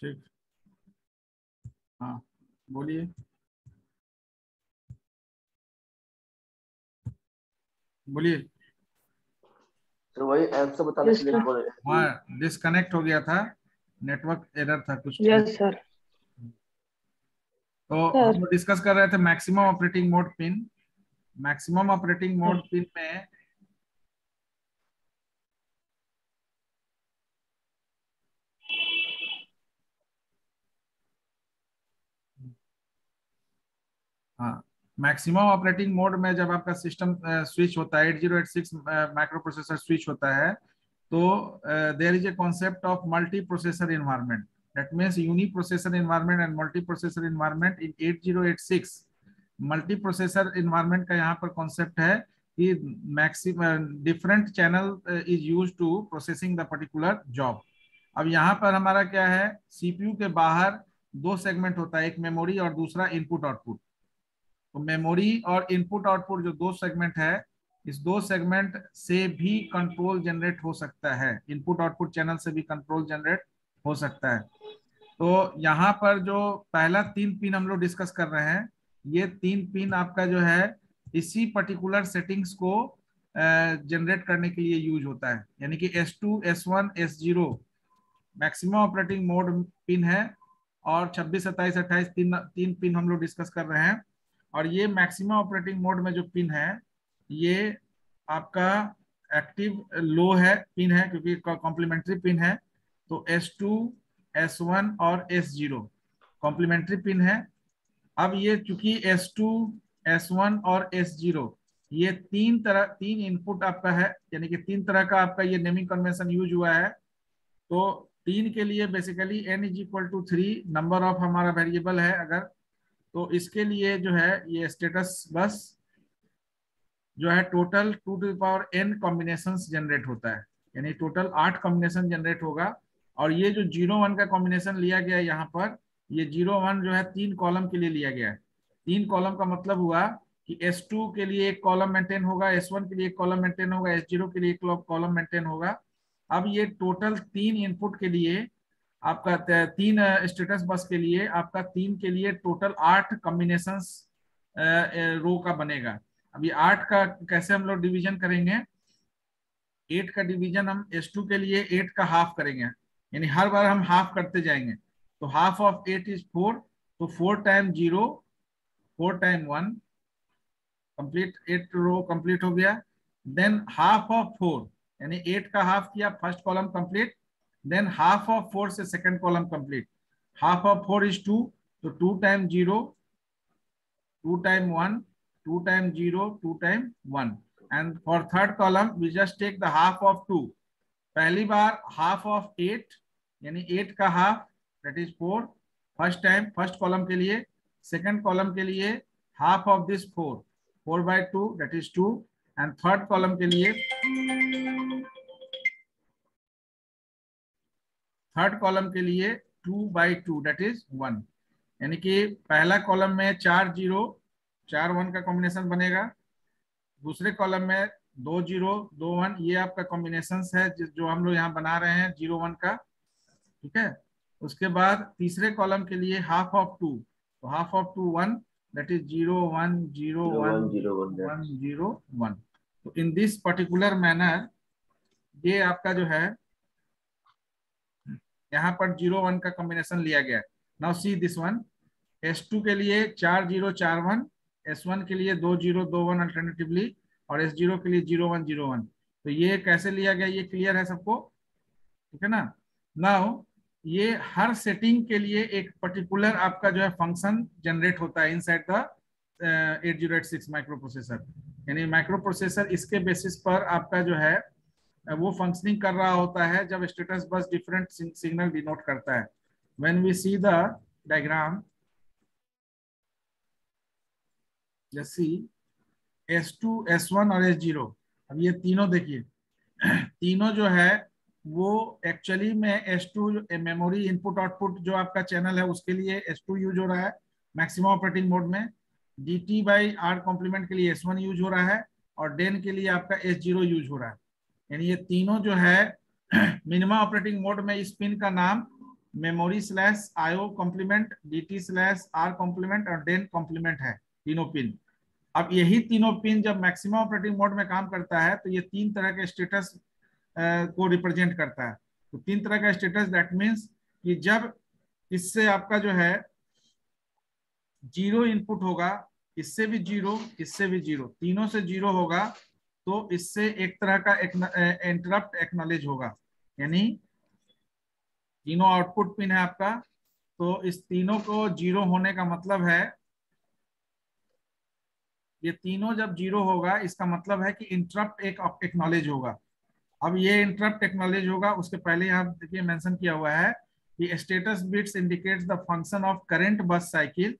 ठीक। हाँ बोलिए। बोलिए। तो वही ऐप से बताने के लिए बोल रहे हैं कि हाँ डिस्कनेक्ट हो गया था, नेटवर्क एरर था कुछ। Yes sir. तो हम सर लोग डिस्कस कर रहे थे maximum operating mode pin. Maximum operating mode pin में हाँ मैक्सिमम ऑपरेटिंग मोड में जब आपका सिस्टम स्विच होता है 8086 माइक्रो प्रोसेसर स्विच होता है, तो there is a concept of multi processor environment. That means uni processor environment and multi processor environment in 8086। Multi processor environment का यहाँ पर कॉन्सेप्ट है कि maximum different channel is use to processing the particular job. अब यहाँ पर हमारा क्या है, सीपीयू के बाहर दो सेगमेंट होता है, एक मेमोरी और दूसरा इनपुट आउटपुट। तो मेमोरी और इनपुट आउटपुट जो दो सेगमेंट है, इस दो सेगमेंट से भी कंट्रोल जनरेट हो सकता है, इनपुट आउटपुट चैनल से भी कंट्रोल जनरेट हो सकता है। तो यहाँ पर जो पहला 3 पिन हम लोग डिस्कस कर रहे हैं, ये 3 पिन आपका जो है इसी पर्टिकुलर सेटिंग्स को जनरेट करने के लिए यूज होता है। यानी कि S2, S1, S0 maximum operating mode pin है, और 26, 27, 28 तीन पिन हम लोग डिस्कस कर रहे हैं। और ये मैक्सिमम ऑपरेटिंग मोड में जो पिन है, ये आपका एक्टिव लो है पिन है, क्योंकि कॉम्प्लीमेंट्री पिन है। तो S2, S1 और S0 कॉम्प्लीमेंट्री पिन है। अब ये चूंकि S2, S1 और S0 ये तीन इनपुट आपका है, यानी कि 3 तरह का आपका ये नेमिंग कन्वेंशन यूज हुआ है। तो 3 के लिए basically n is equal to 3 number of हमारा वेरिएबल है अगर, तो इसके लिए जो है ये स्टेटस बस जो है total 2 to the power n combination generate होता है, यानी टोटल 8 कॉम्बिनेशन जनरेट होगा। और ये जो 0-1 का कॉम्बिनेशन लिया गया है यहाँ पर, ये 0-1 जो है 3 कॉलम के लिए लिया गया है। 3 कॉलम का मतलब हुआ कि S2 के लिए एक कॉलम मेंटेन होगा, S1 के लिए एक कॉलम मेंटेन होगा, S0 के लिए एक कॉलम मेंटेन होगा। अब ये टोटल 3 इनपुट के लिए आपका 3 स्टेटस बस के लिए आपका 3 के लिए टोटल 8 कॉम्बिनेशन रो का बनेगा। अब ये 8 का कैसे हम लोग डिवीजन करेंगे, 8 का डिवीजन हम S2 के लिए 8 का हाफ करेंगे, यानी हर बार हम हाफ करते जाएंगे। तो हाफ ऑफ 8 इज 4, तो 4 time 0, 4 time 1, complete 8 row complete हो गया। देन हाफ ऑफ 4, यानी 8 का हाफ किया, first column complete. Then half of 4 से second column complete. Half of 4 is 2, तो 2 time 0, 2 time 1, 2 time 0, 2 time 1। And for third column we just take the half of 2। पहली बार half of 8, यानी 8 का half that is 4 first time first column के लिए। Second column के लिए half of this 4/2 that is 2। And third column के लिए थर्ड कॉलम के लिए 2/2 दैट इज 1। यानी कि पहला कॉलम में 4 0 4 1 का कॉम्बिनेशन बनेगा, दूसरे कॉलम में 2 0 2 1, ये आपका कॉम्बिनेशन है जो हम लोग यहाँ बना रहे हैं 0-1 का, ठीक है। उसके बाद तीसरे कॉलम के लिए हाफ ऑफ 2, तो हाफ ऑफ 2 1 दैट इज 0-1 0-1 1 0-1। तो इन दिस पर्टिकुलर मैनर ये आपका जो है यहाँ पर 0-1 का कॉम्बिनेशन लिया गया है। Now see this one, S2 के लिए 4 0 4 1, S1 के लिए 2 0 2 1 अल्टरनेटिवली, और S0 के लिए 0-1 0-1। तो ये कैसे लिया गया, ये क्लियर है सबको, ठीक है ना। नाउ ये हर सेटिंग के लिए एक पर्टिकुलर आपका जो है फंक्शन जनरेट होता है इनसाइड द 8086 माइक्रो प्रोसेसर। यानी माइक्रो प्रोसेसर इसके बेसिस पर आपका जो है वो फंक्शनिंग कर रहा होता है जब स्टेटस बस डिफरेंट सिग्नल डिनोट करता है। When we see the diagram, जैसे S2, S1 और S0, अब ये तीनों देखिए तीनों जो है वो एक्चुअली में S2 मेमोरी इनपुट आउटपुट जो आपका चैनल है उसके लिए S2 यूज हो रहा है मैक्सिमम ऑपरेटिंग मोड में। DT/R कॉम्प्लीमेंट के लिए S1 यूज हो रहा है, और डेन के लिए आपका S0 यूज हो रहा है। यानी ये तीनों जो है मिनिमम ऑपरेटिंग मोड में इस पिन का नाम memory slash IO complement, DT slash R complement और डेन कॉम्प्लीमेंट है तीनों पिन। अब यही तीनों पिन जब मैक्सिमम ऑपरेटिंग मोड में काम करता है तो ये तीन तरह के स्टेटस को रिप्रेजेंट करता है। तो तीन तरह का स्टेटस, दैट मीन्स कि जब इससे आपका जो है जीरो इनपुट होगा, इससे भी जीरो, इससे भी जीरो, तीनों से जीरो होगा, तो इससे एक तरह का इंटरप्ट एक्नॉलेज होगा। यानी तीनों आउटपुट पिन है आपका, तो इस तीनों को जीरो होने का मतलब है, ये तीनों जब जीरो होगा इसका मतलब है कि इंटरप्ट एक एक्नॉलेज होगा। अब ये इंटरप्ट एक्नॉलेज होगा, उसके पहले यहाँ देखिए मेंशन किया हुआ है कि status bits indicates the function of current बस साइकिल,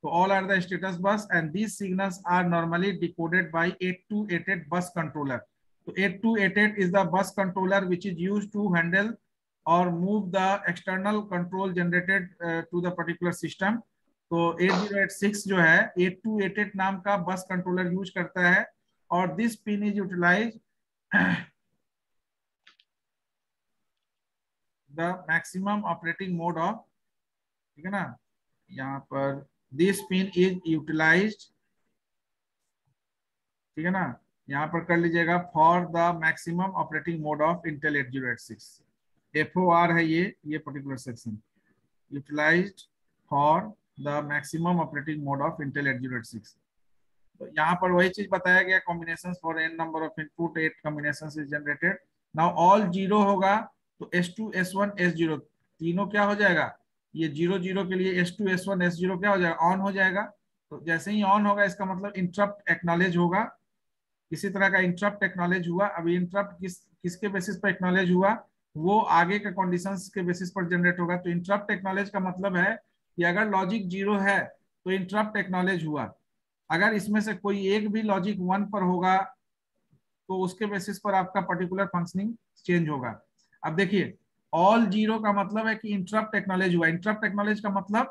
तो all are the status bus and these signals are normally decoded by 8288 bus controller. So 8288 is the bus controller which is used to handle or move the external control generated to the particular system. तो 8086 जो है 8288 नाम का bus controller use करता है, और this pin is utilise the maximum operating mode of, ठीक है ना, यहाँ पर दिस पिन इज यूटिलाइज्ड, ठीक है ना, यहाँ पर कर लीजिएगा for the maximum operating mode of Intel 8086। FOR है ये particular section, utilised for the maximum operating mode of Intel 8086। तो यहाँ पर वही चीज बताया गया, combination for n number of input 8 combination is generated. Now all zero होगा तो S2 S1 S0 तीनों क्या हो जाएगा, ये जीरो जीरो के लिए S2 S1 S0 क्या हो जाएगा, ऑन हो जाएगा। तो जैसे ही ऑन होगा इसका मतलब इंटरप्ट एक्नॉलेज होगा, किसी तरह का इंटरप्ट एक्नॉलेज हुआ। अभी इंटरप्ट किसके बेसिस पर एक्नॉलेज हुआ, वो आगे के कंडीशंस के बेसिस पर जनरेट होगा। तो इंटरप्ट एक्नॉलेज का मतलब है कि अगर लॉजिक जीरो है तो इंटरप्ट एक्नॉलेज हुआ, अगर इसमें से कोई एक भी लॉजिक वन पर होगा तो उसके बेसिस पर आपका पर्टिकुलर फंक्शनिंग चेंज होगा। अब देखिए ऑल जीरो का मतलब है कि इंटरप्ट एक्नॉलेज हुआ। इंटरप्ट एक्नॉलेज का मतलब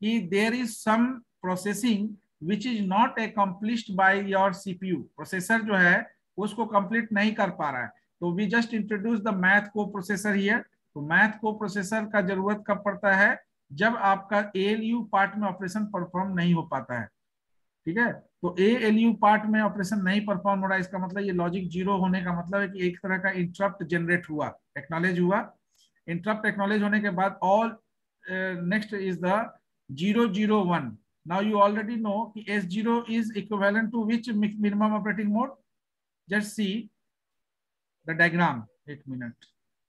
कि there is some processing which is not accomplished by your CPU, processor जो है उसको कंप्लीट नहीं कर पा रहा है। तो we just introduce the math coprocessor here. तो मैथ को प्रोसेसर का जरूरत कब पड़ता है, जब आपका एएलयू पार्ट में ऑपरेशन परफॉर्म नहीं हो पाता है, ठीक है। तो एएलयू पार्ट में ऑपरेशन नहीं परफॉर्म हो रहा है, इसका मतलब ये लॉजिक जीरो होने का मतलब है कि एक तरह का इंटरप्ट जनरेट हुआ, एक्नॉलेज हुआ। इंटरप्ट एक्नॉलेज होने के बाद all next is the 001। Now you already know कि S0 is equivalent to which minimum operating mode, just see the diagram. एक minute,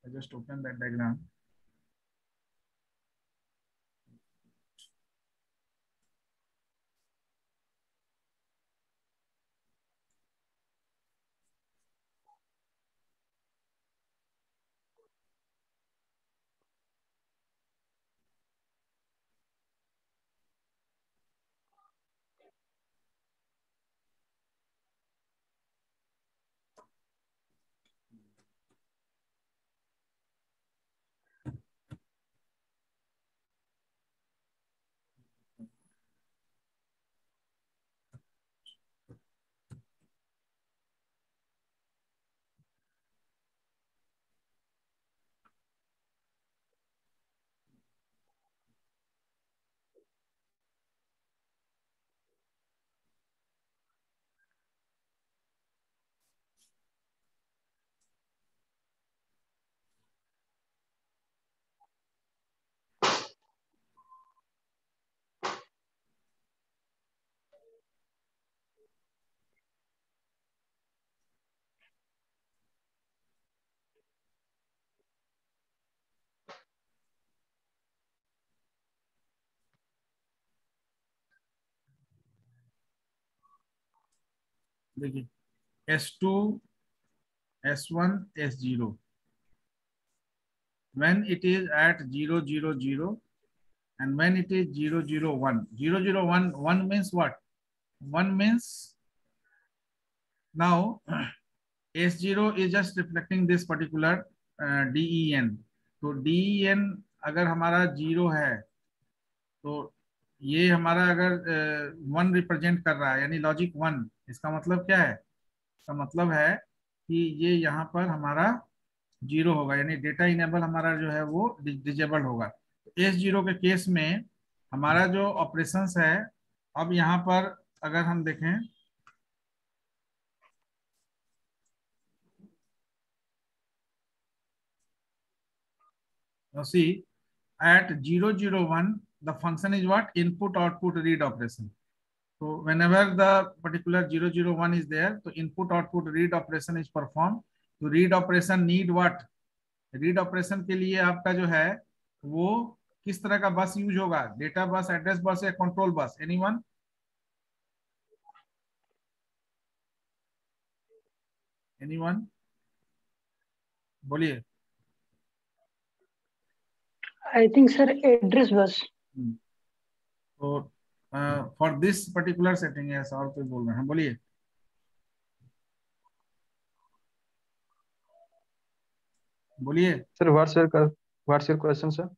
I just open that diagram. देखिए S2 S1 S0 when it is at 000 and when it is 001, 001, 1 means what, 1 means now S0 is just reflecting this particular DEN। तो DEN अगर हमारा zero है तो ये हमारा अगर वन रिप्रेजेंट कर रहा है, यानी लॉजिक वन, इसका मतलब क्या है, इसका मतलब है कि ये यहाँ पर हमारा जीरो होगा, यानी डेटा इनेबल हमारा जो है वो डिजेबल होगा। S0 के केस में हमारा जो ऑपरेशंस है, अब यहाँ पर अगर हम देखें तो सी at 001 the function is what? Input output read operation. So whenever the particular 001 is there, so input output read operation is performed. तो read operation need what? read operation के लिए आपका जो है वो किस तरह का बस यूज होगा? डेटा बस, एड्रेस बस या कंट्रोल बस? एनीवन? एनीवन बोलिए। I think sir address bus. तो फॉर दिस पर्टिकुलर सेटिंग है, और कोई बोल रहे हैं? बोलिए। बोलिए sir what's your question sir?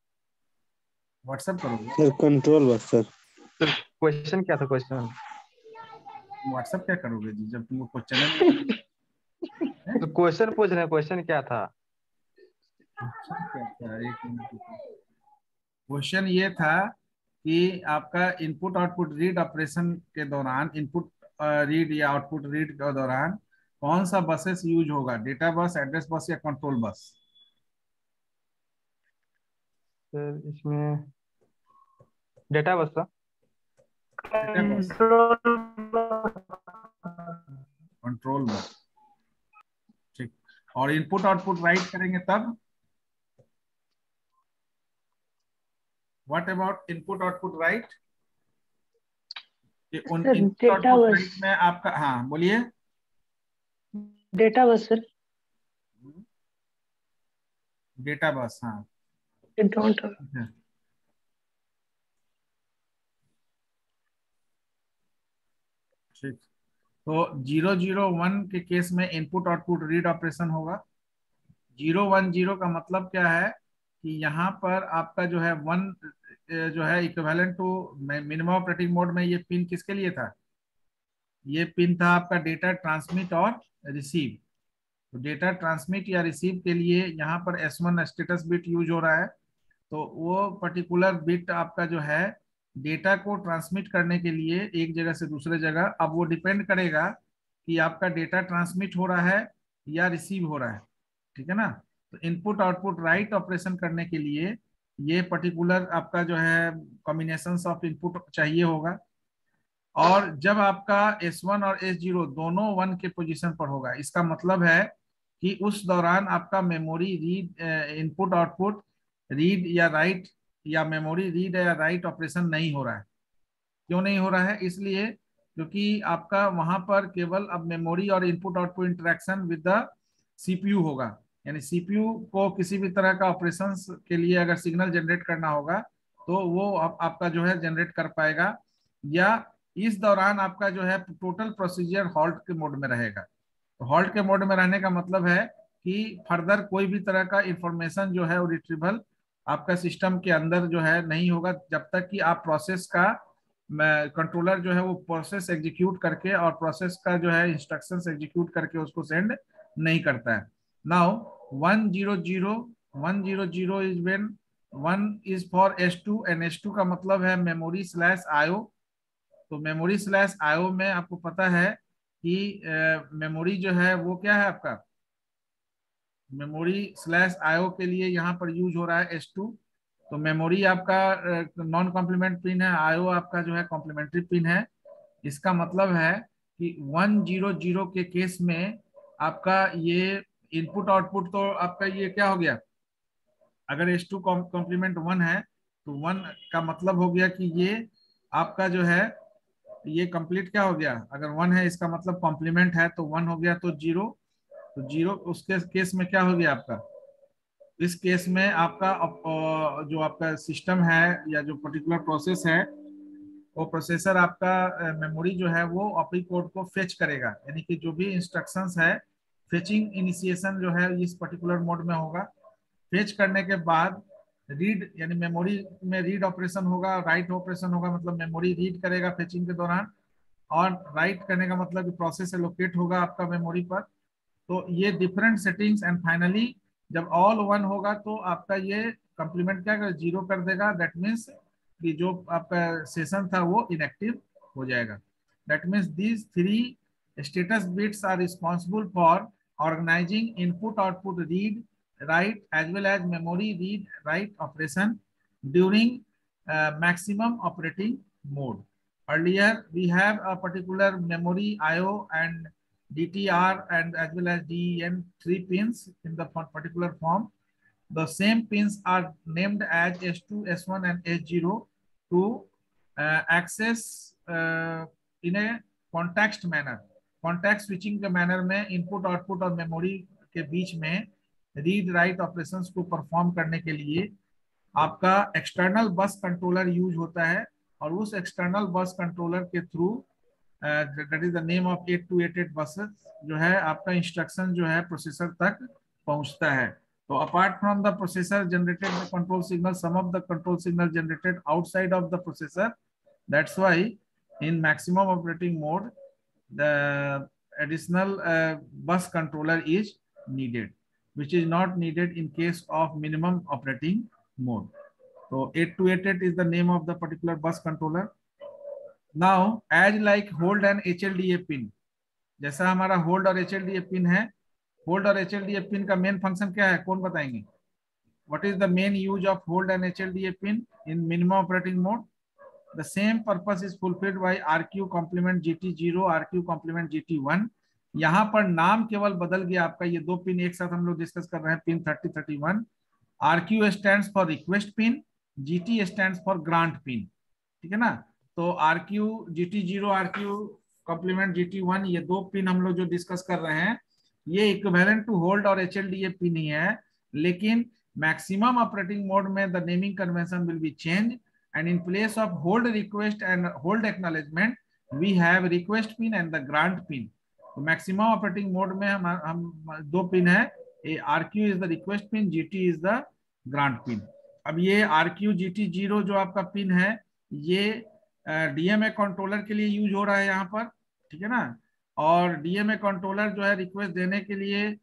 WhatsApp करोगे? Sir control bus sir. Sir question क्या था क्वेश्चन? व्हाट्सएप क्या करोगे जी जब तुमको क्वेश्चन तो क्वेश्चन पूछ रहे हैं, क्वेश्चन क्या था? क्वेश्चन ये था कि आपका इनपुट आउटपुट रीड ऑपरेशन के दौरान, इनपुट रीड या आउटपुट रीड के दौरान कौन सा बसेस यूज होगा? डेटा बस, एड्रेस बस या कंट्रोल बस? सर इसमें डेटा बस था। कंट्रोल बस, ठीक। और इनपुट आउटपुट राइट करेंगे तब? What about input output right? Input output right में आपका, हाँ बोलिए। Data bus sir. Data bus, हाँ ठीक। तो 001 के केस में इनपुट आउटपुट रीड ऑपरेशन होगा। 010 का मतलब क्या है कि यहाँ पर आपका जो है 1 जो है equivalent to minimum operating mode में ये पिन किसके लिए था? ये पिन था आपका डेटा ट्रांसमिट और रिसीव। तो डेटा ट्रांसमिट या रिसीव के लिए यहाँ पर S1 स्टेटस बिट यूज हो रहा है। तो वो पर्टिकुलर बिट आपका जो है डेटा को ट्रांसमिट करने के लिए एक जगह से दूसरे जगह, अब वो डिपेंड करेगा कि आपका डेटा ट्रांसमिट हो रहा है या रिसीव हो रहा है, ठीक है ना। तो इनपुट आउटपुट राइट ऑपरेशन करने के लिए ये पर्टिकुलर आपका जो है कॉम्बिनेशन ऑफ इनपुट चाहिए होगा। और जब आपका S1 और S0 दोनों 1 के पोजीशन पर होगा, इसका मतलब है कि उस दौरान आपका memory read, input output read या राइट या मेमोरी रीड या राइट ऑपरेशन नहीं हो रहा है। क्यों नहीं हो रहा है? इसलिए क्योंकि आपका वहां पर केवल अब मेमोरी और input output interaction with the CPU होगा। यानी सीपीयू को किसी भी तरह का ऑपरेशन के लिए अगर सिग्नल जनरेट करना होगा तो वो आपका जो है जनरेट कर पाएगा, या इस दौरान आपका जो है टोटल प्रोसीजर हॉल्ट के मोड में रहेगा। तो हॉल्ट के मोड में रहने का मतलब है कि फर्दर कोई भी तरह का इंफॉर्मेशन जो है वो रिट्रीवल आपका सिस्टम के अंदर जो है नहीं होगा, जब तक कि आप प्रोसेस का कंट्रोलर जो है वो प्रोसेस एग्जीक्यूट करके और प्रोसेस का जो है इंस्ट्रक्शंस एग्जीक्यूट करके उसको सेंड नहीं करता है। Now 100 is when 1 is for S2 and S2 का मतलब है मेमोरी स्लैश IO। तो मेमोरी स्लैश IO में आपको पता है कि मेमोरी जो है वो क्या है आपका, मेमोरी स्लैश IO के लिए यहाँ पर यूज हो रहा है S2। तो मेमोरी आपका नॉन कॉम्प्लीमेंट पिन है, IO आपका जो है कॉम्प्लीमेंट्री पिन है। इसका मतलब है कि 100 के केस में आपका ये इनपुट आउटपुट तो आपका ये क्या हो गया, अगर S2 कॉम्प्लीमेंट 1 है तो 1 का मतलब हो गया कि ये आपका जो है ये कंप्लीट क्या हो गया, अगर 1 है इसका मतलब कॉम्प्लीमेंट है तो 1 हो गया, तो 0, तो 0 उसके केस में क्या हो गया आपका, इस केस में आपका जो आपका सिस्टम है या जो पर्टिकुलर प्रोसेस है वो प्रोसेसर आपका मेमोरी जो है वो ऑपरी कोड को फेच करेगा। यानी कि जो भी इंस्ट्रक्शंस है फेचिंग इनिशिएशन जो है इस पर्टिकुलर मोड में होगा। फेच करने के बाद रीड, यानी मेमोरी में रीड ऑपरेशन होगा, राइट ऑपरेशन होगा, मतलब मेमोरी रीड करेगा फेचिंग के दौरान, और राइट करने का मतलब कि प्रोसेस एलोकेट होगा आपका मेमोरी पर। तो ये डिफरेंट सेटिंग्स एंड फाइनली जब ऑल 1 होगा तो आपका ये कंप्लीमेंट क्या कर 0 कर देगा, दैट मीन्स कि जो आपका सेशन था वो इनएक्टिव हो जाएगा। That means these 3 status bits are responsible for organizing input output read write as well as memory read write operation during maximum operating mode. Earlier, we have a particular memory IO and DTR and as well as DEN 3 pins in the particular form. The same pins are named as S2, S1 and S0 to access in a context manner. Context switching के manner में input output और memory के बीच में read write operations को perform करने के लिए आपका एक्सटर्नल बस कंट्रोलर यूज होता है और उस एक्सटर्नल बस कंट्रोलर के through that is the name of 8288 buses जो है आपका इंस्ट्रक्शन जो है प्रोसेसर तक पहुंचता है। तो apart from the processor generated the control signal, some of the control signal generated outside of the processor, that's why in maximum operating mode the additional bus controller is needed, which is not needed in case of minimum operating mode. So 8288 is the name of the particular bus controller. Now as like hold and HLDA pin, जैसा हमारा hold और HLDA pin है, hold और HLDA pin का main function क्या है, कौन बताएंगे? What is the main use of hold and HLDA pin in minimum operating mode? The same purpose is fulfilled by RQ complement GT0, RQ complement GT1. यहाँ पर नाम केवल बदल गया आपका, ये दो पिन एक साथ हम लोग डिस्कस कर रहे हैं, pin 30, 31। RQ stands for request pin, GT stands for grant pin, ठीक है ना। तो RQ GT0, RQ complement GT1, ये दो पिन हम लोग जो डिस्कस कर रहे हैं ये इक्विवेलेंट टू होल्ड और HLDA पिन ही है, लेकिन मैक्सिमम ऑपरेटिंग मोड में the naming convention will be change and in place of hold request and hold acknowledgement we have request pin and the grant pin. तो maximum operating mode में हम दो pin है, RQ is the request pin, GT is the grant pin. अब ये RQ GT0 जो आपका pin है ये DMA कंट्रोलर के लिए यूज हो रहा है यहाँ पर, ठीक है ना। और DMA कंट्रोलर जो है रिक्वेस्ट देने के लिए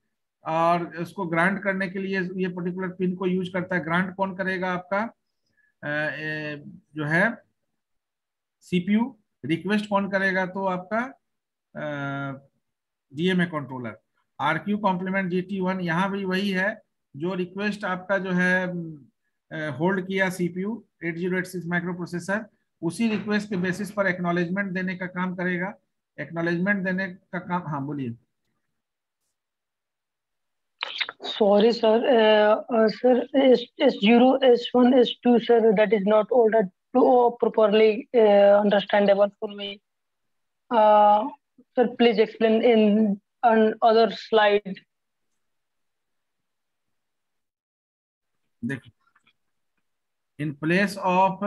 और उसको ग्रांट करने के लिए ये पर्टिकुलर पिन को यूज करता है। ग्रांट कौन करेगा आपका जो है CPU, रिक्वेस्ट कौन करेगा तो आपका DMA controller. RQ complement GT1 यहाँ भी वही है, जो रिक्वेस्ट आपका जो है होल्ड किया CPU 8086 माइक्रो प्रोसेसर, उसी रिक्वेस्ट के बेसिस पर एक्नॉलेजमेंट देने का काम करेगा। एक्नॉलेजमेंट देने का काम, हाँ बोलिए। Sorry, sir. Sir, S0, S1, S2, sir, that is not ordered to properly understandable for me. Sir, please explain in another slide. देखो, in place of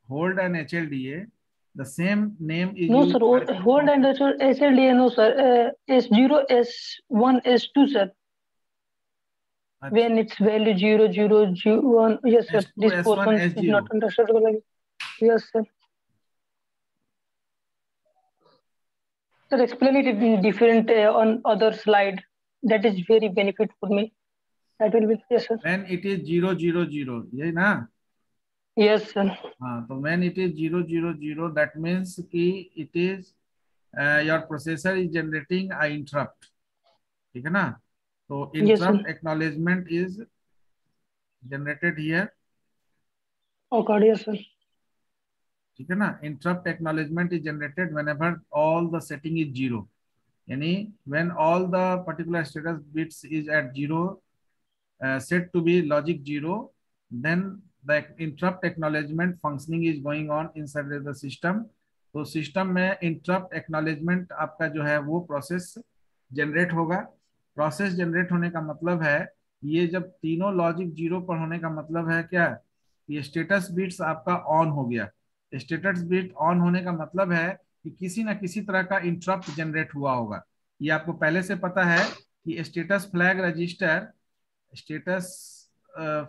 hold and HLDA, the same name is No, used. sir. Hold and SLDA, no, sir. S0, S1, S2, sir. When its value 0, 0, 0, 1, yes, sir. S2, This S1, portion S0. is not understandable. Yes, sir. Sir, explain it in different on other slide. That is very benefit for me. That will be, yes, sir. When it is 0, 0, 0, यही ना? Yes, sir. हाँ, तो when it is 0, 0, 0, that means कि it is your processor is generating a interrupt, ठीक है ना। तो interrupt acknowledgement is generated here. Okay, yes, sir. ठीक है ना। interrupt acknowledgement is generated whenever all the setting is 0, यानी when all the particular status bits is at 0 set to be logic 0, then the interrupt acknowledgement functioning is going on inside the system. तो system में interrupt acknowledgement आपका जो है वो process generate होगा। Process generate होने का मतलब है ये जब तीनों लॉजिक 0 पर होने का मतलब है क्या, ये स्टेटस बिट्स आपका ऑन हो गया। स्टेटस बिट ऑन होने का मतलब है कि किसी ना किसी तरह का इंटरप्ट जनरेट हुआ होगा। ये आपको पहले से पता है कि status flag register, status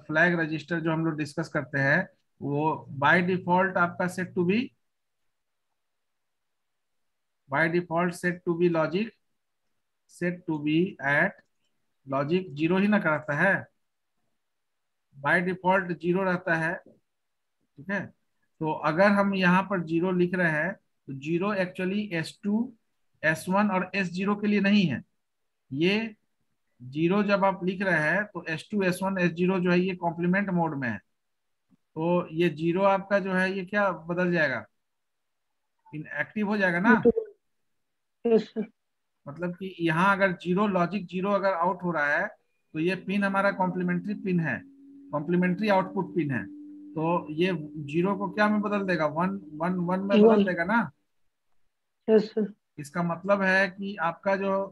flag register जो हम लोग डिस्कस करते हैं वो बाय डिफॉल्ट आपका set to be logic, set to be at logic zero ही ना करता है, बाय डिफॉल्ट जीरो रहता है। ठीक है, तो अगर हम यहाँ पर जीरो लिख रहे हैं तो जीरो एक्चुअली S2 S1 और S0 के लिए नहीं है। ये जीरो जब आप लिख रहे हैं तो S2 S1 S0 जो है ये कॉम्प्लीमेंट मोड में है, तो ये जीरो आपका जो है ये क्या बदल जाएगा, इनएक्टिव हो जाएगा ना। Yes sir. मतलब कि यहाँ अगर जीरो लॉजिक जीरो अगर आउट हो रहा है तो ये पिन हमारा कॉम्प्लीमेंट्री पिन है, कॉम्प्लीमेंट्री आउटपुट पिन है, तो ये जीरो को क्या में बदल देगा, वन वन वन में बदल देगा ना। Yes sir. इसका मतलब है कि आपका जो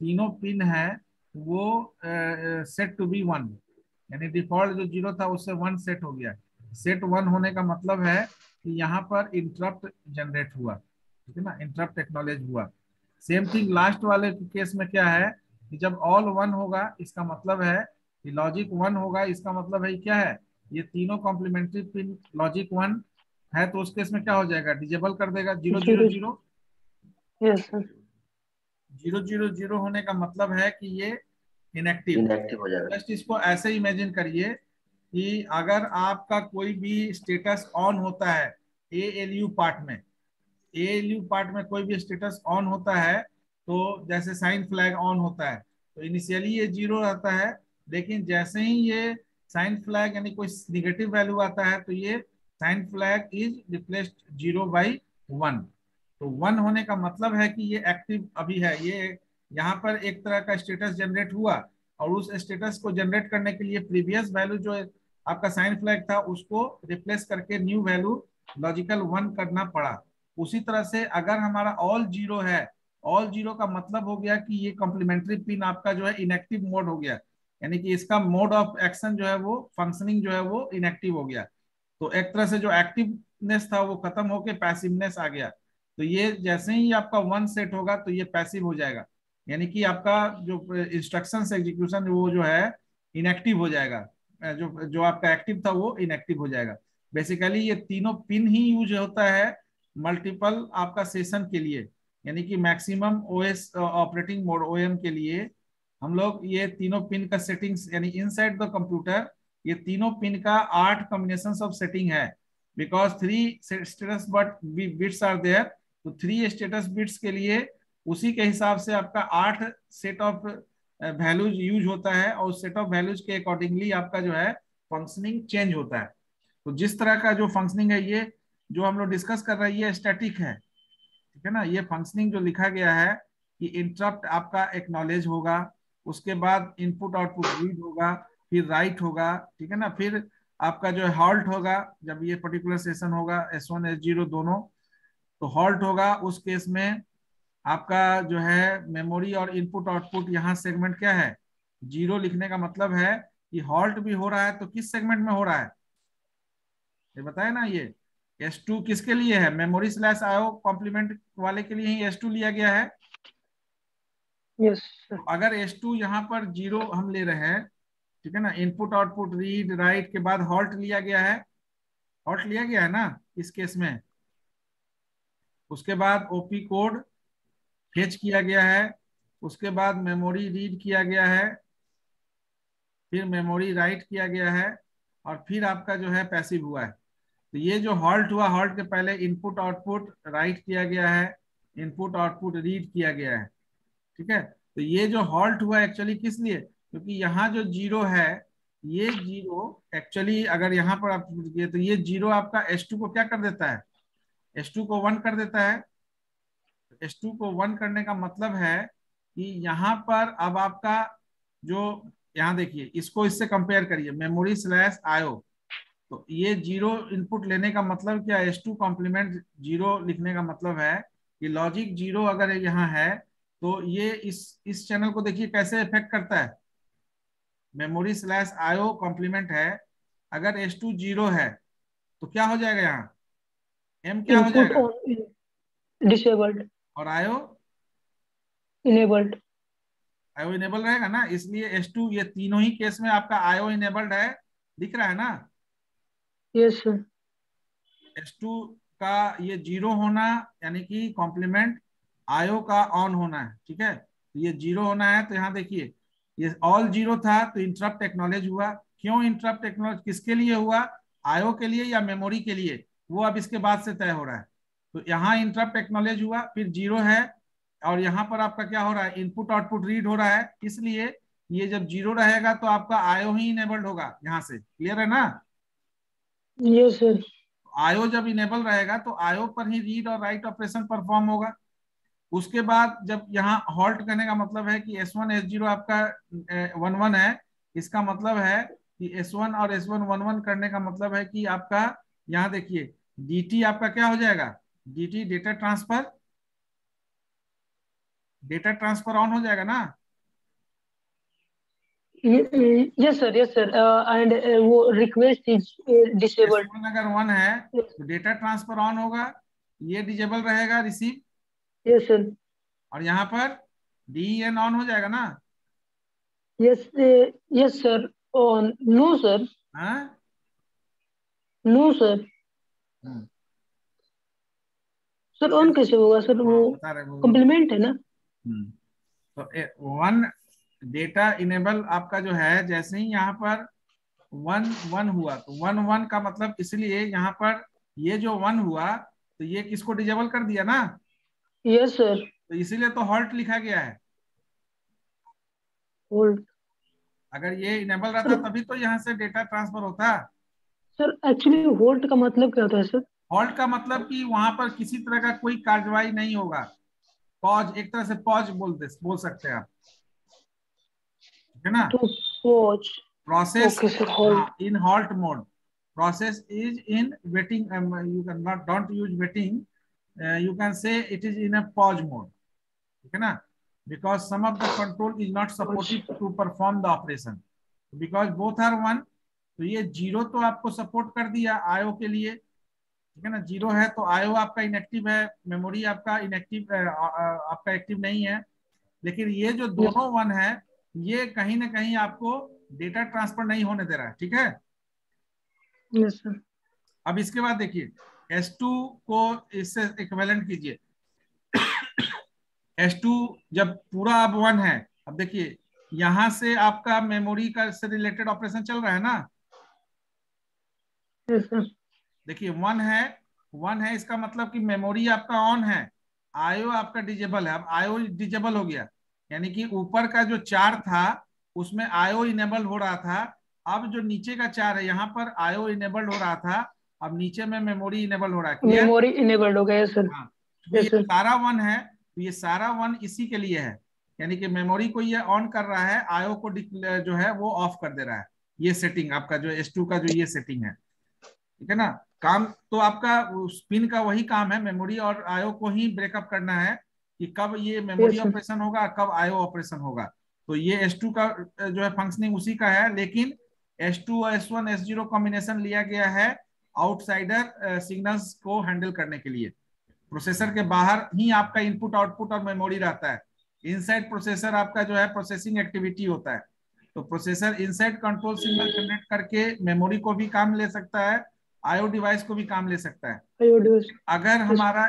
तीनों पिन है वो सेट टू बी वन, यानी डिफॉल्ट जो जीरो था उससे वन सेट हो गया। सेट वन होने का मतलब है कि यहाँ पर इंटरप्ट जनरेट हुआ, ठीक है ना, इंटरप्ट एक्नॉलेज हुआ। सेम थिंग लास्ट वाले केस में क्या है कि जब ऑल वन होगा इसका मतलब है कि लॉजिक वन होगा, इसका मतलब है क्या है, ये तीनों कॉम्प्लीमेंट्री पिन लॉजिक वन है, तो उस केस में क्या हो जाएगा, डिजेबल कर देगा, zero zero zero. Zero. Yes sir. Zero zero zero होने का मतलब है कि ये इनएक्टिव। इनएक्टिव हो जाएगा। जस्ट इसको ऐसे इमेजिन करिए कि अगर आपका कोई भी स्टेटस ऑन होता है ALU पार्ट में, ALU पार्ट में कोई भी स्टेटस ऑन होता है तो जैसे साइन फ्लैग ऑन होता है तो इनिशियली ये जीरो रहता है, लेकिन जैसे ही ये साइन फ्लैग यानी कोई निगेटिव वैल्यू आता है तो ये sign flag is replaced zero by one. तो वन होने का मतलब है कि ये एक्टिव अभी है, ये यहाँ पर एक तरह का स्टेटस जनरेट हुआ और उस स्टेटस को जनरेट करने के लिए प्रीवियस वैल्यू जो आपका साइन फ्लैग था उसको रिप्लेस करके न्यू वैल्यू लॉजिकल वन करना पड़ा। उसी तरह से अगर हमारा ऑल जीरो है, ऑल जीरो का मतलब हो गया कि ये कॉम्प्लीमेंट्री पिन आपका जो है इनएक्टिव मोड हो गया, यानी कि इसका मोड ऑफ एक्शन जो है वो फंक्शनिंग जो है वो इनएक्टिव हो गया। तो एक तरह से जो एक्टिवनेस था वो खत्म होके पैसिवनेस आ गया। तो ये जैसे ही आपका वन सेट होगा तो ये पैसिव हो जाएगा, यानी कि आपका जो इंस्ट्रक्शंस एग्जीक्यूशन वो जो है इनएक्टिव हो जाएगा, जो जो आपका एक्टिव था वो इनएक्टिव हो जाएगा। बेसिकली ये तीनों पिन ही यूज होता है मल्टीपल आपका सेशन के लिए, यानी कि maximum OS operating mode OM के लिए हम लोग ये तीनों पिन का सेटिंग्स यानी इनसाइड द कंप्यूटर ये तीनों पिन का 8 कॉम्बिनेशन ऑफ सेटिंग है, because 3 status but bits are there, तो 3 स्टेटस बिट्स के लिए उसी के हिसाब से आपका 8 सेट ऑफ वैल्यूज यूज होता है और उस सेट ऑफ वैल्यूज के अकॉर्डिंगली आपका जो है फंक्शनिंग चेंज होता है। तो जिस तरह का जो फंक्शनिंग है ये जो हम लोग डिस्कस कर रहे हैं ये स्टैटिक है, ठीक है ना। ये फंक्शनिंग जो लिखा गया है कि इंटरप्ट आपका एक्नॉलेज होगा, उसके बाद इनपुट आउटपुट रीड होगा, फिर राइट होगा, ठीक है ना, फिर आपका जो है हॉल्ट होगा जब ये पर्टिकुलर सेशन होगा S1 S0 दोनों, तो हॉल्ट होगा उस केस में आपका जो है मेमोरी और इनपुट आउटपुट यहाँ सेगमेंट क्या है, जीरो लिखने का मतलब है कि हॉल्ट भी हो रहा है तो किस सेगमेंट में हो रहा है, ये बताए ना। ये S2 किसके लिए है, मेमोरी स्लैश IO कॉम्प्लीमेंट वाले के लिए ही S2 लिया गया है। Yes sir. तो अगर S2 यहाँ पर जीरो हम ले रहे हैं, ठीक है ना, इनपुट आउटपुट रीड राइट के बाद हॉल्ट लिया गया है, हॉल्ट लिया गया है ना इस केस में, उसके बाद OP कोड फेच किया गया है, उसके बाद मेमोरी रीड किया गया है, फिर मेमोरी राइट किया गया है और फिर आपका जो है पैसिव हुआ है। तो ये जो हॉल्ट हुआ, हॉल्ट के पहले इनपुट आउटपुट राइट किया गया है, इनपुट आउटपुट रीड किया गया है, ठीक है। तो ये जो हॉल्ट हुआ एक्चुअली किस लिए, क्योंकि यहाँ जो जीरो है ये जीरो एक्चुअली अगर यहाँ पर आप तो ये जीरो आपका S2 को क्या कर देता है, S2 को वन कर देता है। S2 को वन करने का मतलब है कि यहाँ पर अब आपका जो यहाँ देखिए इसको इससे कंपेयर करिए मेमोरी स्लैश IO, तो ये जीरो इनपुट लेने का मतलब क्या, S2 कॉम्प्लीमेंट जीरो लिखने का मतलब है कि लॉजिक जीरो अगर यहाँ है तो ये इस चैनल को देखिए कैसे इफेक्ट करता है, मेमोरी स्लैश IO कॉम्प्लीमेंट है, अगर S2 जीरो है तो क्या हो जाएगा, यहाँ M क्या हो इनपुट जाएगा ऑन डिसेबल्ड। और IO इनेबल्ड। IO इनेबल रहेगा ना, इसलिए S2 ये तीनों ही केस में आपका IO इनेबल्ड है, दिख रहा है ना। Yes sir. S2 का ये जीरो होना यानी कि कॉम्प्लीमेंट IO का ऑन होना है, ठीक है, तो ये जीरो होना है, तो यहाँ देखिए ये ऑल जीरो था तो इंटरप्ट एक्नॉलेज हुआ। क्यों इंटरप्ट एक्नॉलेज, किसके लिए हुआ, आईओ के लिए या मेमोरी के लिए, वो अब इसके बाद से तय हो रहा है। तो यहाँ इंटरप्ट एक्नॉलेज हुआ, फिर जीरो है, और यहाँ पर आपका क्या हो रहा है, इनपुट आउटपुट रीड हो रहा है, इसलिए ये जब जीरो रहेगा तो आपका आईओ ही इनेबल्ड होगा यहाँ से। क्लियर है ना? Yes sir. आईओ जब इनेबल रहेगा तो आईओ पर ही रीड और राइट ऑपरेशन परफॉर्म होगा। उसके बाद जब यहाँ हॉल्ट करने का मतलब है कि S1 S0 आपका 1 1 है, इसका मतलब है कि S1 और S1 1 1 करने का मतलब है कि आपका यहाँ देखिए DT आपका क्या हो जाएगा, DT data transfer, data transfer on हो जाएगा ना। Yes sir, yes sir. And वो रिक्वेस्ट इज डिसेबल्ड। S1 अगर 1 है तो डेटा ट्रांसफर ऑन होगा, ये डिजेबल रहेगा रिसीव, यस सर। और यहाँ पर DEN ऑन हो जाएगा ना। Yes, yes sir. No sir, हाँ no sir. Hmm, sir on कैसे होगा सर? वो हाँ बता रहे वो। कॉम्प्लीमेंट है ना। तो वन डेटा इनेबल आपका जो है, जैसे ही यहाँ पर 1 1 हुआ तो 1 1 का मतलब, इसलिए यहाँ पर ये जो 1 हुआ तो ये किसको डिजेबल कर दिया ना, यस सर। तो इसीलिए तो हॉल्ट लिखा गया है। होल्ड। अगर ये इनेबल रहता सर, तभी तो यहाँ से डेटा ट्रांसफर होता। सर एक्चुअली होल्ड का मतलब क्या होता है सर? हॉल्ट का मतलब कि वहां पर किसी तरह का कोई कार्रवाई नहीं होगा। पॉज, एक तरह से पॉज बोल सकते हैं आप, ठीक है ना। तो pause. Process, okay sir, hold. हाँ, in halt mode, process is in waiting, you can not don't use waiting, you can say it is in a pause mode, ठीक है ना, because some of the control is not supported to perform the operation, because both are one। तो ये zero तो आपको support कर दिया IO के लिए, ठीक है ना, जीरो है तो आईओ आपका इनएक्टिव है, मेमोरी आपका इनएक्टिव, आपका एक्टिव नहीं है। लेकिन ये जो दोनों वन है, ये कहीं ना कहीं आपको डेटा ट्रांसफर नहीं होने दे रहा है, ठीक है। Yes sir. अब इसके बाद देखिए S2 को इससे इक्विवेलेंट कीजिए। S2 जब पूरा अब 1 है, अब देखिए यहां से आपका मेमोरी का से रिलेटेड ऑपरेशन चल रहा है ना। Yes sir. देखिए 1 है, इसका मतलब कि मेमोरी आपका ऑन है, आईओ आपका डिजेबल है। अब आईओ डिजेबल हो गया, यानी कि ऊपर का जो 4 था उसमें आईओ इनेबल हो रहा था। अब जो नीचे का 4 है, यहाँ पर आईओ इनेबल्ड हो रहा था, अब नीचे में मेमोरी इनेबल हो रहा है। क्लियर? मेमोरी इनेबल्ड हो गया। Yes sir. हाँ, तो ये यस सर। सारा 1 है, तो ये सारा 1 इसी के लिए है, यानी कि मेमोरी को ये ऑन कर रहा है, आईओ को जो है वो ऑफ कर दे रहा है। ये सेटिंग आपका जो S2 का जो ये सेटिंग है, ठीक है ना। काम तो आपका स्पिन का वही काम है, मेमोरी और आईओ को ही ब्रेकअप करना है कि कब ये मेमोरी यस सर। ऑपरेशन होगा, कब आईओ ऑपरेशन होगा। तो ये S2 का जो है फंक्शनिंग उसी का है, लेकिन S2 और S1 S0 कॉम्बिनेशन लिया गया है आउटसाइडर सिग्नल्स को हैंडल करने के लिए। प्रोसेसर के बाहर ही आपका इनपुट आउटपुट और मेमोरी रहता है, इनसाइड प्रोसेसर आपका जो है प्रोसेसिंग एक्टिविटी होता है। तो processor inside control signal generate करके मेमोरी को भी काम ले सकता है, आईओ डिवाइस को भी काम ले सकता है। अगर हमारा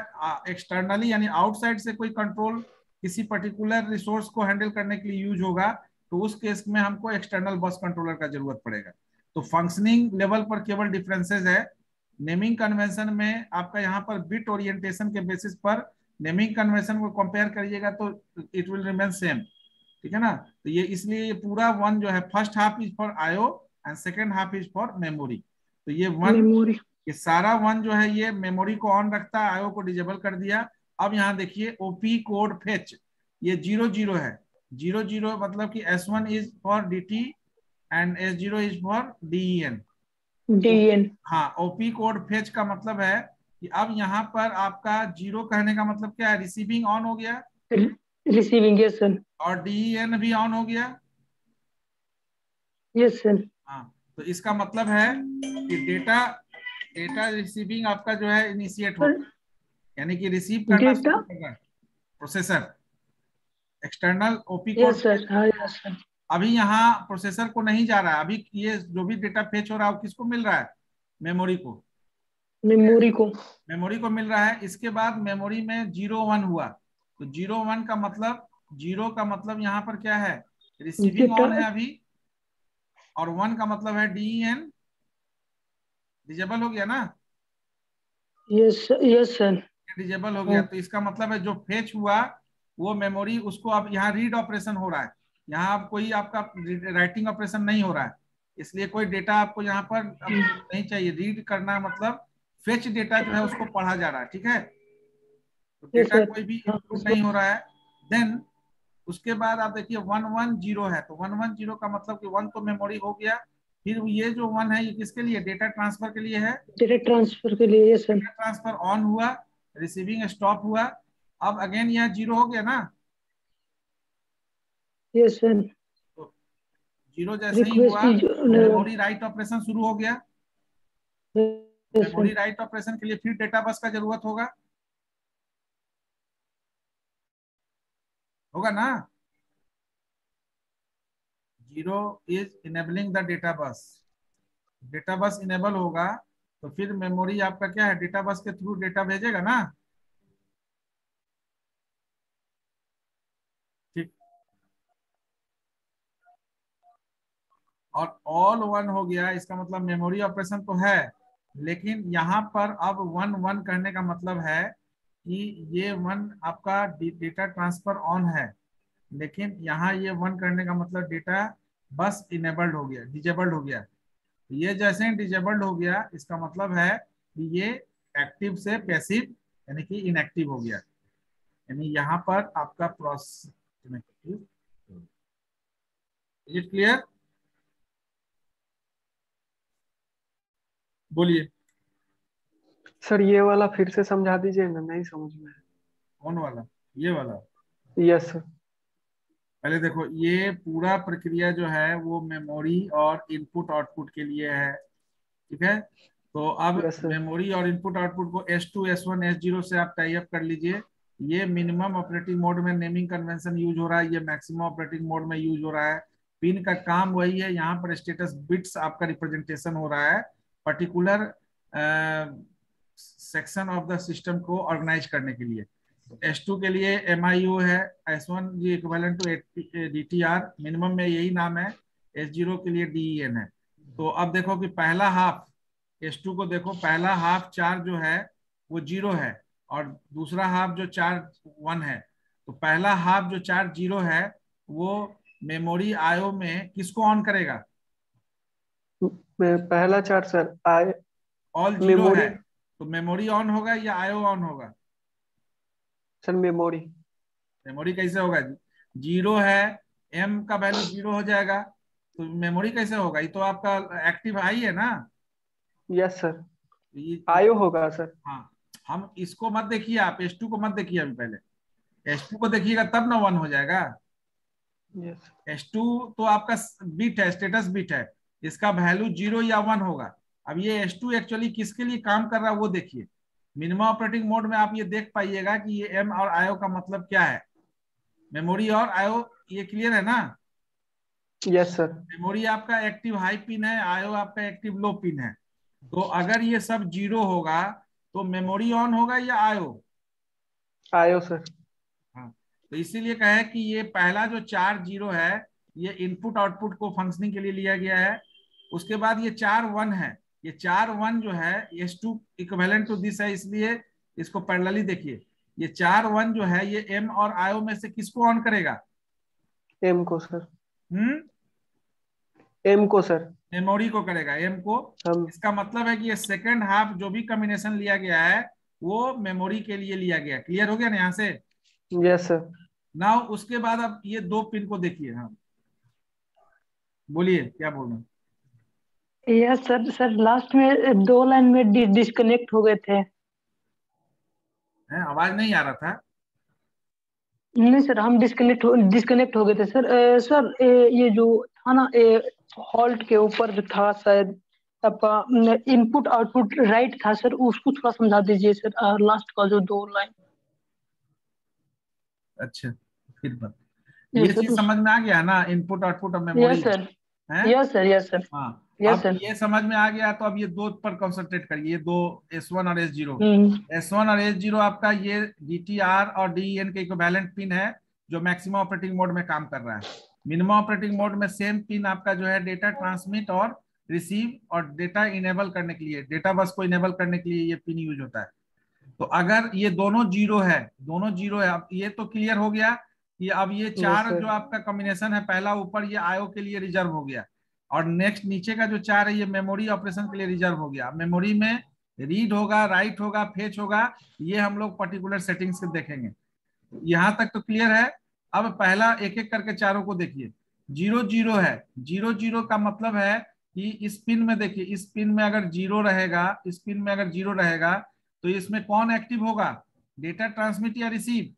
एक्सटर्नली यानी आउटसाइड से कोई कंट्रोल किसी पर्टिकुलर रिसोर्स को हैंडल करने के लिए यूज होगा, तो उस केस में हमको एक्सटर्नल बस कंट्रोलर का जरूरत पड़ेगा। तो फंक्शनिंग लेवल पर केवल डिफरेंसेस है। नेमिंग कन्वेंशन में आपका यहाँ पर बिट ओरिएंटेशन के बेसिस पर नेमिंग कन्वेंशन को कंपेयर करिएगा तो इट विल रिमेन सेम, ठीक है ना। तो ये इसलिए ये पूरा 1 जो है, first half is for IO and second half is for memory. तो ये 1, मेमोरी। ये सारा 1 जो है ये मेमोरी को ऑन रखता है, आईओ को डिजेबल कर दिया। अब यहाँ देखिए ओपी कोड फेच, ये 0 0 है, 0 0 मतलब कि S1 is for DT and S0 is for DEN। DN। हाँ, ओपी कोड फेच का मतलब है कि अब यहाँ पर आपका 0 कहने का मतलब क्या है, रिसीविंग ऑन हो गया, रिसीविंग। Yes sir. और DEN भी ऑन हो गया। Yes sir. हाँ, तो इसका मतलब है कि डेटा डेटा रिसीविंग आपका जो है इनिशिएट होगा, यानी कि रिसीव करना डेटा। शुरू होगा processor external OP yes code. Sir. हाँ यस सर। अभी यहाँ प्रोसेसर को नहीं जा रहा है, अभी ये जो भी डेटा फेच हो रहा है वो किसको मिल रहा है, मेमोरी को, मेमोरी को। मेमोरी को मिल रहा है। इसके बाद मेमोरी में 0 1 हुआ, तो 0 1 का मतलब, 0 का मतलब यहाँ पर क्या है, रिसीविंग ऑन है अभी, और 1 का मतलब है DEN, डिजेबल हो गया ना, यस यस सर। डिजेबल हो गया। तो इसका मतलब है जो फेच हुआ वो मेमोरी, उसको अब यहाँ रीड ऑपरेशन हो रहा है, यहाँ अब कोई आपका राइटिंग ऑपरेशन नहीं हो रहा है, इसलिए कोई डेटा आपको यहाँ पर अब नहीं चाहिए। रीड करना मतलब फेच डेटा जो है उसको पढ़ा जा रहा है, ठीक है, तो डेटा कोई भी इनपुट नहीं हो रहा है। देन उसके बाद आप देखिए 110 है, तो 110 का मतलब कि 1 तो मेमोरी हो गया, फिर ये जो 1 है ये किसके लिए, डेटा ट्रांसफर के लिए है, डेटा ट्रांसफर के लिए। Yes sir. ट्रांसफर ऑन हुआ, रिसीविंग स्टॉप हुआ, अब अगेन यह 0 हो गया ना, यस सर। तो 0 जैसे ही हुआ तो मेमोरी राइट ऑपरेशन शुरू हो गया। मेमोरी राइट ऑपरेशन के लिए फिर डेटा बस का जरूरत होगा ना। 0 is enabling the data bus, data bus enable होगा तो फिर मेमोरी आपका क्या है, डेटा बस के थ्रू डेटा भेजेगा ना, ठीक। और ऑल 1 हो गया, इसका मतलब मेमोरी ऑपरेशन तो है, लेकिन यहाँ पर अब 1 करने का मतलब है कि ये 1 आपका डेटा ट्रांसफर ऑन है, लेकिन यहाँ ये 1 करने का मतलब डेटा बस इनेबल्ड हो गया, डिजेबल्ड हो गया। ये जैसे ही डिजेबल्ड हो गया इसका मतलब है कि ये एक्टिव से पैसिव यानी कि इनएक्टिव हो गया, यानी यहाँ पर आपका प्रोसेस। Is it clear? बोलिए। सर ये वाला फिर से समझा दीजिए ना, नहीं समझ में। कौन वाला? ये वाला? Yes sir. पहले देखो, ये पूरा प्रक्रिया जो है वो मेमोरी और इनपुट आउटपुट के लिए है, ठीक है। तो अब यस सर। मेमोरी और इनपुट आउटपुट को S2 S1 S0 से आप टाई अप कर लीजिए। ये मिनिमम ऑपरेटिंग मोड में नेमिंग कन्वेंशन यूज हो रहा है, ये मैक्सिमम ऑपरेटिंग मोड में यूज हो रहा है। पिन का काम वही है, यहाँ पर स्टेटस बिट्स आपका रिप्रेजेंटेशन हो रहा है particular section of the system को ऑर्गेनाइज करने के लिए। तो S2 के लिए MIO है, S1 जी इक्विवेलेंट टू DTR, मिनिमम में यही नाम है। S0 के लिए DEN है। तो अब देखो कि पहला हाफ S2 को देखो, पहला हाफ 4 जो है वो 0 है और दूसरा हाफ जो 4 1 है। तो पहला हाफ जो 4 0 है वो मेमोरी IO में किसको ऑन करेगा? पहला चार्ट सर आए ऑल 0 है तो मेमोरी ऑन होगा या IO ऑन होगा? Sir memory. मेमोरी कैसे होगा जी? 0 है, M का वैल्यू 0 हो जाएगा तो मेमोरी कैसे होगा? ये तो आपका एक्टिव हाई है ना। Yes sir. ये आयो होगा सर। हाँ, हम इसको मत देखिए, आप S2 को मत देखिए, अभी पहले S2 को देखिएगा तब ना 1 हो जाएगा। यस। S2 तो आपका बिट है, स्टेटस बिट है, इसका वैल्यू 0 या 1 होगा। अब ये S2 एक्चुअली किसके लिए काम कर रहा है वो देखिए। मिनिमम ऑपरेटिंग मोड में आप ये देख पाइएगा कि ये M और IO का मतलब क्या है, मेमोरी और IO, ये क्लियर है ना। Yes sir. मेमोरी आपका एक्टिव हाई पिन है, IO आपका एक्टिव लो पिन है। तो अगर ये सब 0 होगा तो मेमोरी ऑन होगा या IO? आयो सर। हाँ, तो इसीलिए कहे कि ये पहला जो 4 0 है ये इनपुट आउटपुट को फंक्शनिंग के लिए लिया गया है। उसके बाद ये 4 1 है, ये 4 1 जो है S2 इक्विवेलेंट टू दिस है, इसलिए इसको पैरेलली देखिए। ये 4 1 जो है ये M और IO में से किसको ऑन करेगा? एम को सर। हम्म, एम को सर। मेमोरी को करेगा, M को। हम इसका मतलब है कि ये सेकंड हाफ जो भी कॉम्बिनेशन लिया गया है वो मेमोरी के लिए लिया गया। क्लियर हो गया ना यहाँ से? Yes sir. नाउ उसके बाद अब ये 2 पिन को देखिए। हाँ बोलिए, क्या बोल रहे हैं? Yes sir. सर लास्ट में 2 लाइन में डिस्कनेक्ट हो गए थे। आवाज नहीं आ रहा था? नहीं सर, हम डिस्कनेक्ट हो गए थे सर। सर ये जो था ना, हॉल्ट के ऊपर जो था शायद आपका इनपुट आउटपुट राइट था सर, उसको थोड़ा समझा दीजिए सर, लास्ट का जो 2 लाइन। अच्छा, फिर बात ये चीज समझ में आ गया ना, इनपुट आउटपुट और मेमोरी यस सर। है। Yes sir. Yes sir. हाँ, यस अब सर। ये समझ में आ गया तो अब ये 2 पर कंसंट्रेट करिए, ये 2 S1 और S0। S1 और S0 आपका ये DTR और DEN के इक्विवेलेंट पिन है जो मैक्सिमम ऑपरेटिंग मोड में काम कर रहा है। मिनिमम ऑपरेटिंग मोड में सेम पिन आपका जो है डेटा ट्रांसमिट और रिसीव और डेटा इनेबल करने के लिए, डेटा बस को इनेबल करने के लिए ये पिन यूज होता है। तो अगर ये दोनों जीरो है, दोनों जीरो है, अब ये तो क्लियर हो गया कि अब ये चार sir. जो आपका कॉम्बिनेशन है, पहला ऊपर ये आईओ के लिए रिजर्व हो गया, और नेक्स्ट नीचे का जो चार है ये मेमोरी ऑपरेशन के लिए रिजर्व हो गया। मेमोरी में रीड होगा, राइट होगा, फेच होगा, ये हम लोग पर्टिकुलर सेटिंग्स से देखेंगे। यहां तक तो क्लियर है। अब पहला एक एक करके चारों को देखिए। जीरो जीरो है, जीरो जीरो का मतलब है कि इस पिन में देखिए, इस पिन में अगर जीरो रहेगा, इस पिन में अगर जीरो रहेगा तो इसमें कौन एक्टिव होगा, डेटा ट्रांसमिट या receive?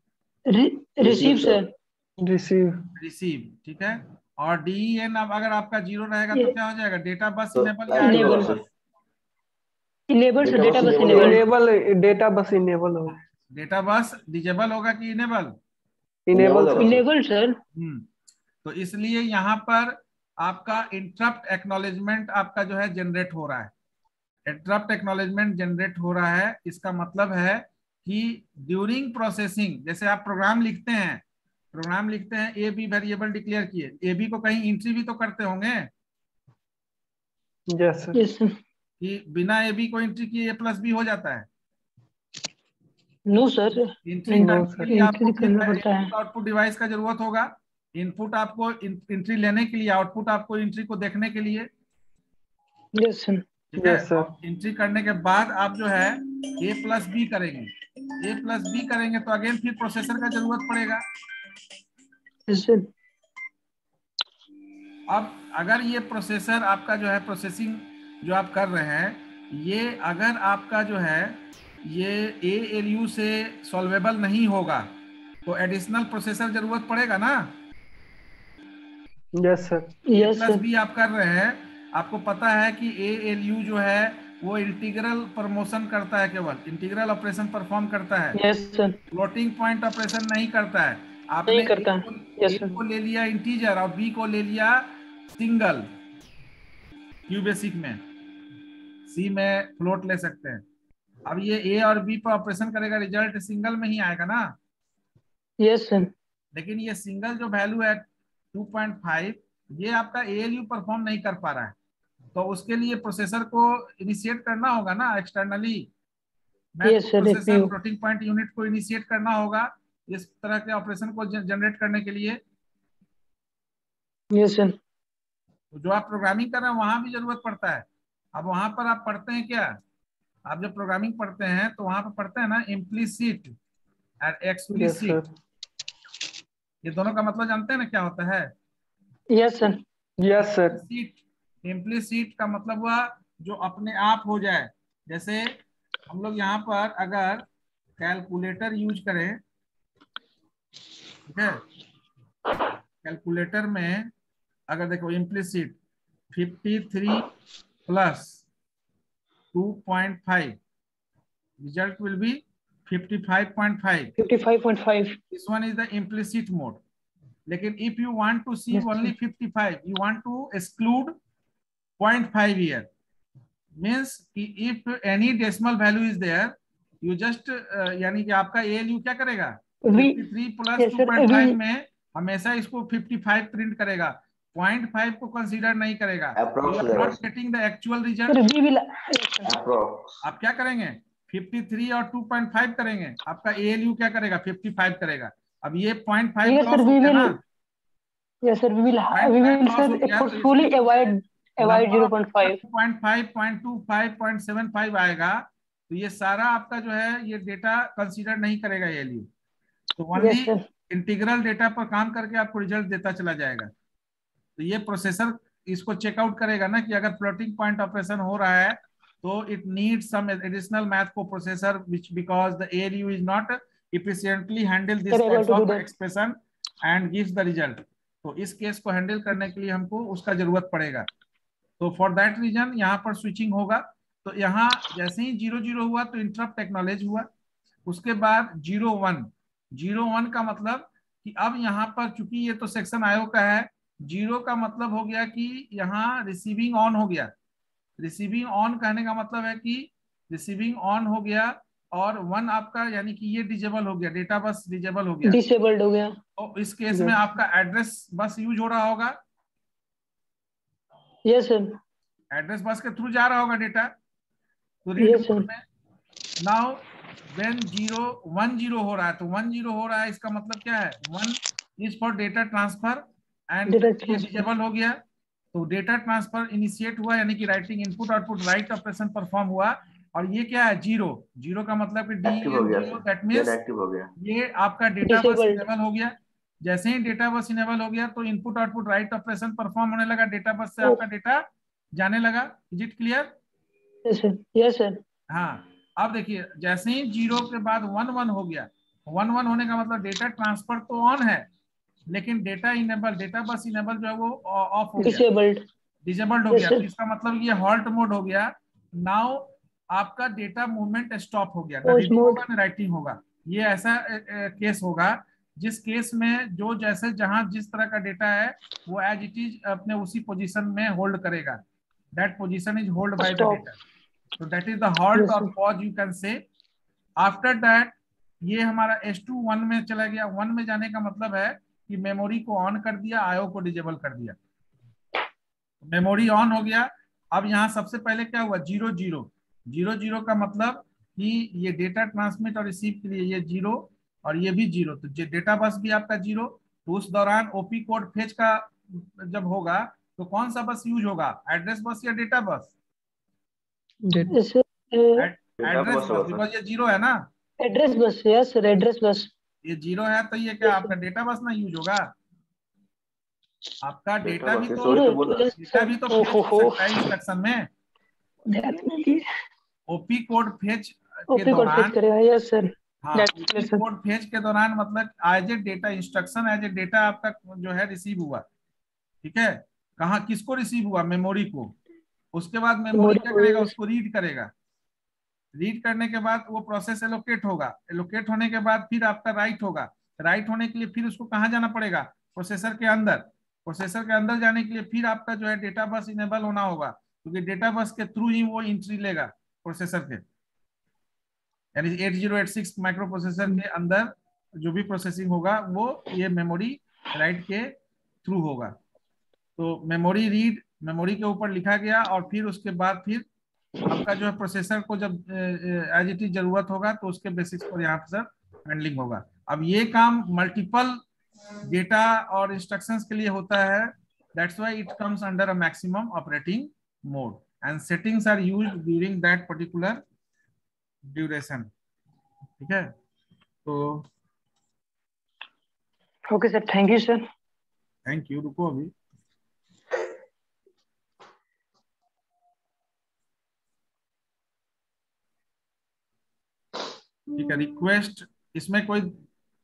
Receive sir. Receive. Receive, ठीक है। और DEN अब अगर आपका जीरो रहेगा तो क्या हो जाएगा, डेटा बस तो इनेबल या enable। unenable? Enable sir, Data data bus बस enable enable. Enable, data bus enable हो। डेटा बस डिजेबल होगा कि इनेबल? इनेबल होगा। Enable sir. तो इसलिए यहाँ पर आपका इंटरप्ट एक्नॉलेजमेंट आपका जो है जनरेट हो रहा है। इंटरप्ट एक्नॉलेजमेंट जनरेट हो रहा है, इसका मतलब है कि ड्यूरिंग प्रोसेसिंग, जैसे आप प्रोग्राम लिखते हैं, ए बी वेरिएबल डिक्लेयर किए, ए बी को कहीं एंट्री भी तो करते होंगे यस सर। Yes sir. कि बिना ए बी को एंट्री किए A+B हो जाता है? नो सर, एंट्री No, करने sir. के लिए आपको एंट्री करना पड़ता है। इनपुट आउटपुट डिवाइस का जरूरत होगा। इनपुट आपको एंट्री लेने के लिए, आउटपुट आपको एंट्री को देखने के लिए, यस सर। ठीक है। Yes, sir. और एंट्री करने के बाद आप जो है A+B करेंगे, A+B करेंगे तो अगेन फिर प्रोसेसर का जरूरत पड़ेगा। Yes sir. अब अगर ये प्रोसेसर आपका जो है प्रोसेसिंग जो आप कर रहे हैं, ये अगर आपका जो है ये ALU से सॉल्वेबल नहीं होगा तो एडिशनल प्रोसेसर जरूरत पड़ेगा ना। Yes sir. Yes sir. A+B आप कर रहे हैं, आपको पता है कि ALU जो है वो इंटीग्रल प्रमोशन करता है, केवल इंटीग्रल ऑपरेशन परफॉर्म करता है, yes sir. Floating point operation नहीं करता है। आपने नहीं करता है। A yes sir. को ले लिया इंटीजर और B को ले लिया सिंगल, क्यू बेसिक में, C में फ्लोट ले सकते हैं। अब ये A और B पर ऑपरेशन करेगा, रिजल्ट सिंगल में ही आएगा ना। Yes sir. लेकिन ये सिंगल जो वैल्यू है 2.5, ये आपका ALU परफॉर्म नहीं कर पा रहा है, तो उसके लिए प्रोसेसर को इनिशिएट करना होगा ना externally. Yes, sir, processor CPU। Floating point unit को इनिशिएट करना होगा इस तरह के ऑपरेशन को जनरेट करने के लिए। Yes sir. तो जो आप प्रोग्रामिंग कर रहे हैं वहां भी जरूरत पड़ता है। अब वहां पर आप पढ़ते हैं क्या, आप जब प्रोग्रामिंग पढ़ते हैं तो वहां पर पढ़ते हैं ना इम्प्लीसिट और यस एक्सप्लिसिट। सर। ये दोनों का मतलब जानते हैं ना क्या होता है? Yes sir. Yes sir. Implicit का मतलब हुआ जो अपने आप हो जाए। जैसे हम लोग यहाँ पर अगर कैलकुलेटर यूज करें, ठीक है, कैलकुलेटर में अगर देखो implicit 53 plus 2.5 result will be 55.5. 55.5। This one is the implicit mode. लेकिन if you want to see Yes, only 55, you want to exclude 0.5 here. Means if any decimal value is there, you just यानी कि आपका ALU क्या करेगा, 53 plus Yes, sir. 2.5 में हमेशा इसको 55 print करेगा, 0.5 को कंसीडर नहीं करेगा। Approx You are not getting the actual Sir, result. we will। Approx. आप क्या करेंगे, 53 और 2.5 करेंगे, आपका ALU क्या करेगा, 55 करेगा। अब ये 0.5 Yes, लॉस sir, हो we गया ना, will। Yes, sir, we will loss sir हो गया, तो forcefully avoid 0.5। 0.5, 0.25, 0.75 आएगा, तो ये सारा आपका जो है ये डेटा कंसीडर नहीं करेगा ALU। तो only Yes, sir। Integral data पर काम करके आपको रिजल्ट देता चला जाएगा। तो ये प्रोसेसर इसको चेकआउट करेगा ना कि अगर फ्लोटिंग पॉइंट ऑपरेशन हो रहा है तो it needs some additional math coprocessor which because the ALU is not efficiently handle this They're able types to do of that। expression and gives the result। तो इस case को handle करने के लिए हमको उसका जरूरत पड़ेगा। तो फॉर दैट रीजन यहाँ पर स्विचिंग होगा। तो यहाँ जैसे ही 0 हुआ तो इंटरप्ट एक्नॉलेज हुआ, उसके बाद 0 1 का मतलब कि अब यहाँ पर चूंकि ये तो सेक्शन आयो का है, 0 का मतलब हो गया कि यहाँ रिसीविंग ऑन हो गया। रिसीविंग ऑन कहने का मतलब है कि रिसीविंग ऑन हो गया, और 1 आपका यानी कि ये डिजेबल हो गया, डेटा बस डिजेबल हो गया। डिसेबल्ड हो गया। तो इस केस में आपका एड्रेस बस यूज हो रहा होगा, यस सर, एड्रेस बस के थ्रू जा रहा होगा डेटा। तो रीड यस सर, मोड में नाउ व्हेन 0 हो रहा है, तो 10 हो रहा है, इसका मतलब क्या है, 1 is for data transfer and data ये ट्रांसफर, डिसेबल हो गया। तो डेटा ट्रांसफर इनिशिएट हुआ, यानी कि writing input output write operation perform हुआ। और ये क्या है, 0 का मतलब कि एक्टिव हो गया 0, sir, that data means active हो गया। ये आपका डेटा बस डिसेबल्ड, इनेबल हो गया। जैसे ही डेटा बस इनेबल हो गया तो input output write operation perform होने लगा, डेटा बस से आपका डेटा जाने लगा। Is it clear? Yes sir, yes sir, हाँ, अब देखिए जैसे ही 0 के बाद 1 हो गया, 1 होने का मतलब डेटा ट्रांसफर तो ऑन है, लेकिन data enable, data bus enable जो है वो ऑफ हो गया, डिसेबल्ड, डिसेबल्ड हो यस गया। तो सर, इसका मतलब ये हॉल्ट मोड हो गया। नाउ आपका डेटा मूवमेंट स्टॉप हो गया, ना पॉज रीडिंग मोड, होगा ना राइटिंग होगा। ये ऐसा केस होगा जिस केस में जो जैसे जहां जिस तरह का डेटा है वो एज इट इज अपने उसी पोजीशन में होल्ड करेगा, that position is hold by the stop, data. So that is the halt yes or sir, pause you can say. After that ये हमारा S2 1 में चला गया। 1 में जाने का मतलब है कि मेमोरी को ऑन कर दिया, आईओ को डिजेबल कर दिया, मेमोरी ऑन हो गया। अब यहाँ सबसे पहले क्या हुआ, 0 का मतलब कि ये डेटा ट्रांसमिट और रिसीव के लिए ये 0 और ये भी 0, तो डेटा बस भी आपका 0। तो उस दौरान ओपी कोड फेच का जब होगा तो कौन सा बस यूज होगा, एड्रेस बस या data bus? Yes sir, data address bus बस, होगा बिकॉज ये 0 है ना, address bus, yes sir, address bus, ये 0 है, तो ये क्या आपका डेटा बस ना यूज होगा, आपका डेटा डेटा बस भी है, तो, सॉरी तो बोला। यस डेटा सर, भी तो फेच ओहो हो हो, सकता है इंस्ट्रक्शन में। ध्यान दीजिए, ओपी कोड फेच के ओपी कोड फेच दौरान, करेगा, यस सर, हाँ, that's op clear sir, code fetch के दौरान मतलब as a data instruction, as a data आपका जो है रिसीव हुआ, ठीक है। कहाँ किसको रिसीव हुआ, मेमोरी को। उसके बाद मेमोरी मेमोरी क्या को, करेगा, यस, उसको रीड करेगा। रीड करने के बाद वो प्रोसेस एलोकेट होगा, एलोकेट होने के बाद फिर आपका राइट होगा। राइट होने के लिए फिर उसको कहाँ जाना पड़ेगा, प्रोसेसर के अंदर। प्रोसेसर के अंदर जाने के लिए फिर आपका जो है डेटा बस इनेबल होना होगा, क्योंकि डेटा बस के थ्रू ही वो एंट्री लेगा प्रोसेसर के, यानी 8086 माइक्रो प्रोसेसर के अंदर जो भी प्रोसेसिंग होगा वो ये मेमोरी राइट के थ्रू होगा। तो मेमोरी रीड, मेमोरी के ऊपर लिखा गया, और फिर उसके बाद फिर आपका जो है प्रोसेसर को जब एज इट इज जरूरत होगा तो उसके बेसिस पर यहाँ पर सर हैंडलिंग होगा। अब ये काम मल्टीपल डेटा और इंस्ट्रक्शंस के लिए होता है, that's why it comes under a maximum operating mode and settings are used during that particular duration, ठीक है। तो okay sir, thank you sir, thank you, रुको अभी। ठीक है, रिक्वेस्ट, इसमें कोई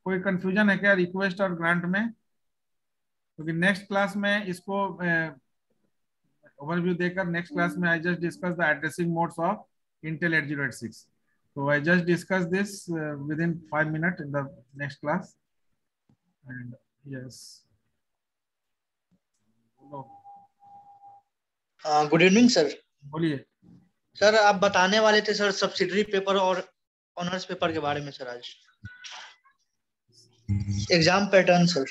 कोई कंफ्यूजन है क्या रिक्वेस्ट और ग्रांट में? क्योंकि नेक्स्ट क्लास में इसको ओवरव्यू देकर नेक्स्ट क्लास में I just discuss the addressing modes of Intel 8086। So I just discussed this within 5 minutes in the next class. And yes. Good evening sir. बोलिए। Sir आप बताने वाले थे सर सब्सिडरी पेपर और honours paper के बारे में सर, आज एग्जाम पैटर्न सर।